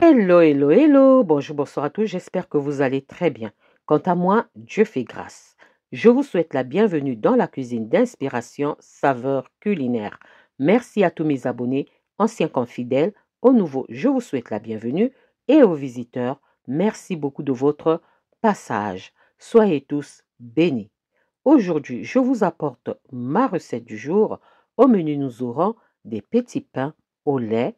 Hello, hello, hello, bonjour, bonsoir à tous, j'espère que vous allez très bien. Quant à moi, Dieu fait grâce. Je vous souhaite la bienvenue dans la cuisine d'inspiration saveur culinaire. Merci à tous mes abonnés, anciens comme fidèles, aux nouveaux, je vous souhaite la bienvenue et aux visiteurs, merci beaucoup de votre passage. Soyez tous bénis. Aujourd'hui, je vous apporte ma recette du jour. Au menu, nous aurons des petits pains au lait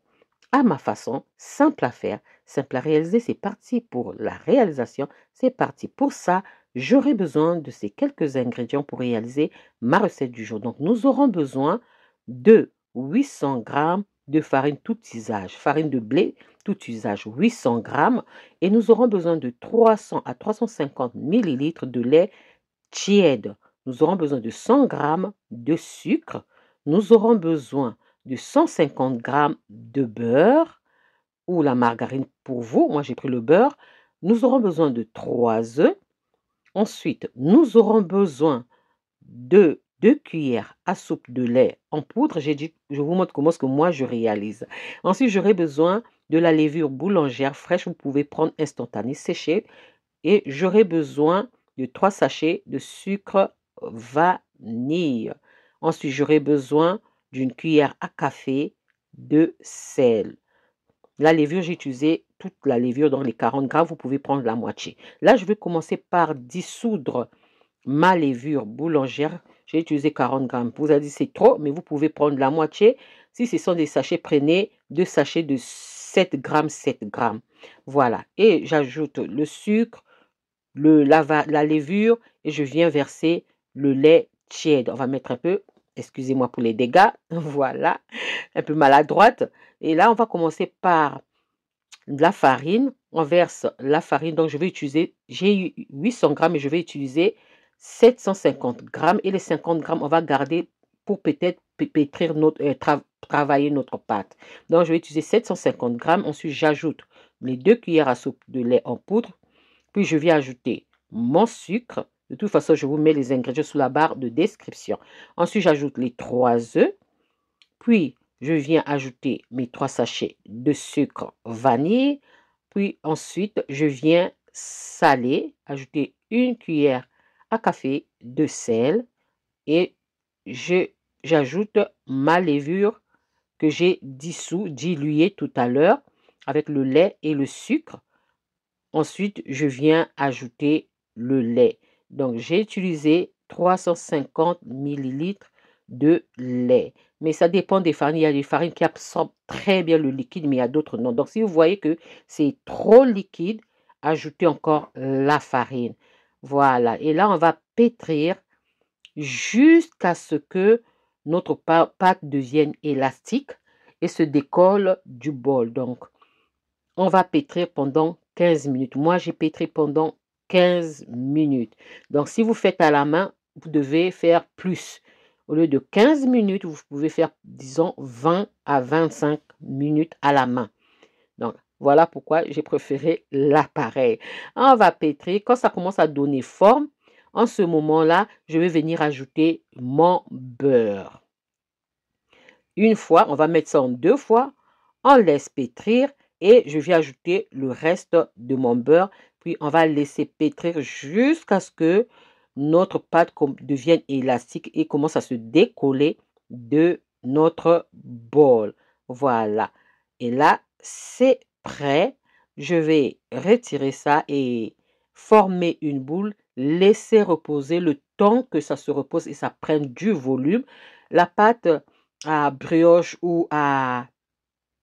à ma façon, simple à faire, simple à réaliser. C'est parti pour la réalisation. C'est parti pour ça. J'aurai besoin de ces quelques ingrédients pour réaliser ma recette du jour. Donc, nous aurons besoin de 800 g de farine tout usage, farine de blé tout usage, 800 g. Et nous aurons besoin de 300 à 350 ml de lait tiède. Nous aurons besoin de 100 g de sucre. Nous aurons besoin de 150 g de beurre ou la margarine pour vous. Moi, j'ai pris le beurre. Nous aurons besoin de 3 œufs. Ensuite, nous aurons besoin de 2 cuillères à soupe de lait en poudre. J'ai dit, je vous montre comment ce que moi je réalise. Ensuite, j'aurai besoin de la levure boulangère fraîche. Vous pouvez prendre instantanée, séchée. Et j'aurai besoin de 3 sachets de sucre vanille. Ensuite, j'aurai besoin d'une cuillère à café de sel. La levure, j'ai utilisé toute la levure dans les 40 g. Vous pouvez prendre la moitié. Là, je vais commencer par dissoudre ma levure boulangère. J'ai utilisé 40 g. Vous avez dit c'est trop, mais vous pouvez prendre la moitié. Si ce sont des sachets, prenez 2 sachets de 7 g, 7 g. Voilà. Et j'ajoute le sucre, la levure et je viens verser le lait tiède. On va mettre un peu, excusez-moi pour les dégâts, voilà, un peu maladroite. Et là, on va commencer par la farine. On verse la farine, donc je vais utiliser, j'ai eu 800 g et je vais utiliser 750 g. Et les 50 g, on va garder pour peut-être pétrir travailler notre pâte. Donc, je vais utiliser 750 g. Ensuite, j'ajoute les 2 cuillères à soupe de lait en poudre. Puis, je viens ajouter mon sucre. De toute façon, je vous mets les ingrédients sous la barre de description. Ensuite, j'ajoute les 3 œufs. Puis, je viens ajouter mes 3 sachets de sucre vanille. Puis, ensuite, je viens saler, ajouter 1 cuillère à café de sel. Et j'ajoute ma levure que j'ai diluée tout à l'heure avec le lait et le sucre. Ensuite, je viens ajouter le lait. Donc, j'ai utilisé 350 ml de lait. Mais ça dépend des farines. Il y a des farines qui absorbent très bien le liquide, mais il y a d'autres non. Donc, si vous voyez que c'est trop liquide, ajoutez encore la farine. Voilà. Et là, on va pétrir jusqu'à ce que notre pâte devienne élastique et se décolle du bol. Donc, on va pétrir pendant 15 minutes. Moi, j'ai pétri pendant 15 minutes. Donc, si vous faites à la main, vous devez faire plus. Au lieu de 15 minutes, vous pouvez faire, disons, 20 à 25 minutes à la main. Donc, voilà pourquoi j'ai préféré l'appareil. On va pétrir. Quand ça commence à donner forme, en ce moment-là, je vais venir ajouter mon beurre. Une fois, on va mettre ça en 2 fois. On laisse pétrir. Et je viens ajouter le reste de mon beurre. Puis, on va laisser pétrir jusqu'à ce que notre pâte devienne élastique et commence à se décoller de notre bol. Voilà. Et là, c'est prêt. Je vais retirer ça et former une boule. Laisser reposer le temps que ça se repose et ça prenne du volume. La pâte à brioche ou à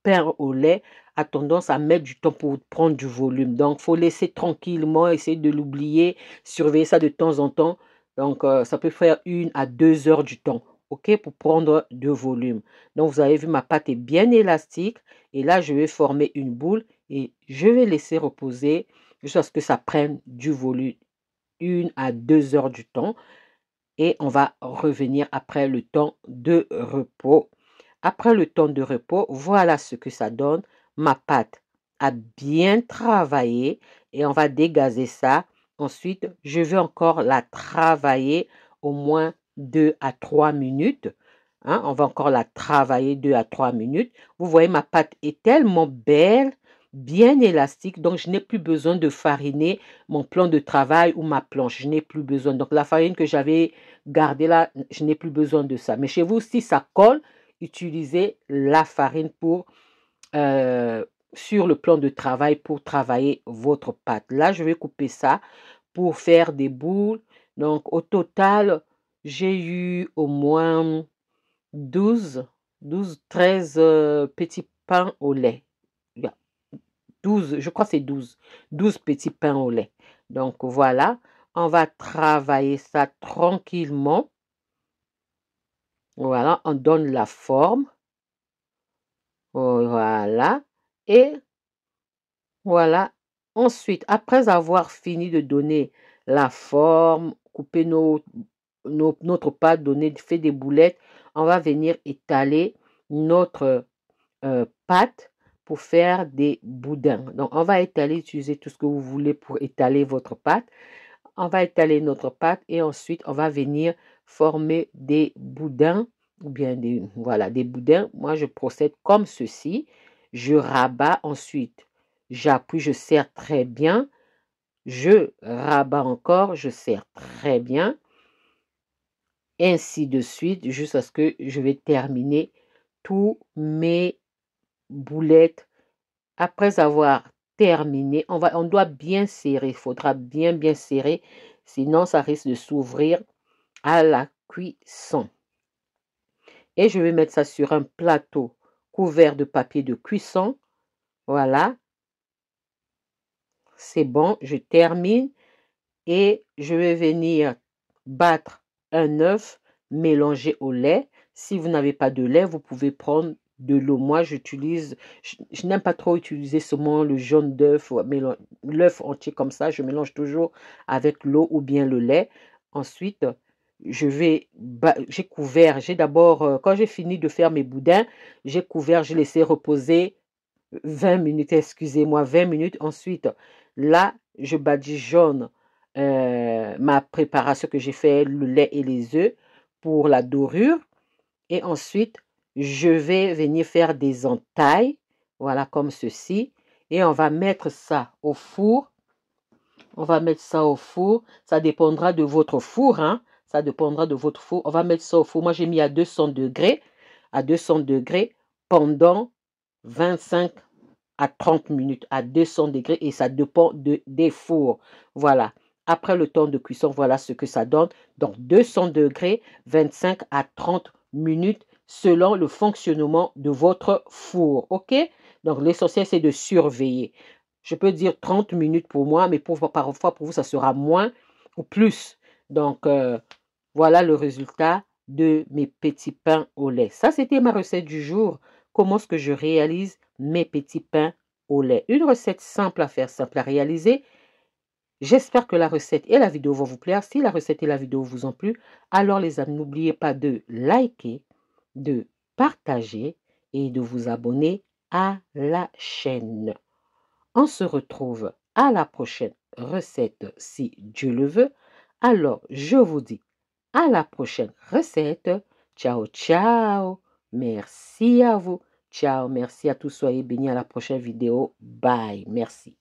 pain au lait a tendance à mettre du temps pour prendre du volume. Donc, il faut laisser tranquillement, essayer de l'oublier, surveiller ça de temps en temps. Donc, ça peut faire 1 à 2 heures du temps, ok, pour prendre du volume. Donc, vous avez vu, ma pâte est bien élastique. Et là, je vais former une boule et je vais laisser reposer jusqu'à ce que ça prenne du volume 1 à 2 heures du temps. Et on va revenir après le temps de repos. Après le temps de repos, voilà ce que ça donne. Ma pâte a bien travaillé et on va dégazer ça. Ensuite, je vais encore la travailler au moins 2 à 3 minutes. Hein, on va encore la travailler 2 à 3 minutes. Vous voyez, ma pâte est tellement belle, bien élastique, donc je n'ai plus besoin de fariner mon plan de travail ou ma planche. Je n'ai plus besoin. Donc la farine que j'avais gardée là, je n'ai plus besoin de ça. Mais chez vous, si ça colle, utilisez la farine pour sur le plan de travail pour travailler votre pâte. Là, je vais couper ça pour faire des boules. Donc, au total, j'ai eu au moins 12, 13 petits pains au lait. 12, je crois que c'est 12 petits pains au lait. Donc, voilà, on va travailler ça tranquillement. Voilà, on donne la forme. Voilà. Et voilà. Ensuite, après avoir fini de donner la forme, couper notre pâte, fait des boulettes, on va venir étaler notre pâte pour faire des boudins. Donc, on va étaler, utiliser tout ce que vous voulez pour étaler votre pâte. On va étaler notre pâte et ensuite, on va venir former des boudins ou bien voilà, des boudins. Moi, je procède comme ceci. Je rabats ensuite. J'appuie, je serre très bien. Je rabats encore, je serre très bien. Ainsi de suite, jusqu'à ce que je vais terminer tous mes boulettes. Après avoir terminé, on doit bien serrer. Il faudra bien serrer. Sinon, ça risque de s'ouvrir à la cuisson. Et je vais mettre ça sur un plateau couvert de papier de cuisson. Voilà. C'est bon, je termine. Et je vais venir battre un œuf mélangé au lait. Si vous n'avez pas de lait, vous pouvez prendre de l'eau. Moi, je n'aime pas trop utiliser seulement le jaune d'œuf, l'œuf entier comme ça. Je mélange toujours avec l'eau ou bien le lait. Ensuite, j'ai couvert, j'ai d'abord, quand j'ai fini de faire mes boudins, j'ai couvert, j'ai laissé reposer 20 minutes, excusez-moi, 20 minutes. Ensuite, là, je badigeonne ma préparation que j'ai fait, le lait et les œufs pour la dorure. Et ensuite, je vais venir faire des entailles, voilà, comme ceci. Et on va mettre ça au four. On va mettre ça au four. Ça dépendra de votre four, hein. Ça dépendra de votre four. On va mettre ça au four. Moi, j'ai mis à 200 degrés. À 200 degrés pendant 25 à 30 minutes à 200 degrés et ça dépend des fours. Voilà. Après le temps de cuisson, voilà ce que ça donne. Donc 200 degrés, 25 à 30 minutes selon le fonctionnement de votre four. OK? Donc l'essentiel, c'est de surveiller. Je peux dire 30 minutes pour moi, mais parfois pour vous, ça sera moins ou plus. Donc voilà le résultat de mes petits pains au lait. Ça, c'était ma recette du jour. Comment est-ce que je réalise mes petits pains au lait? Une recette simple à faire, simple à réaliser. J'espère que la recette et la vidéo vont vous plaire. Si la recette et la vidéo vous ont plu, alors les amis, n'oubliez pas de liker, de partager et de vous abonner à la chaîne. On se retrouve à la prochaine recette si Dieu le veut. Alors, je vous dis à la prochaine recette. Ciao, ciao. Merci à vous. Ciao, merci à tous. Soyez bénis à la prochaine vidéo. Bye. Merci.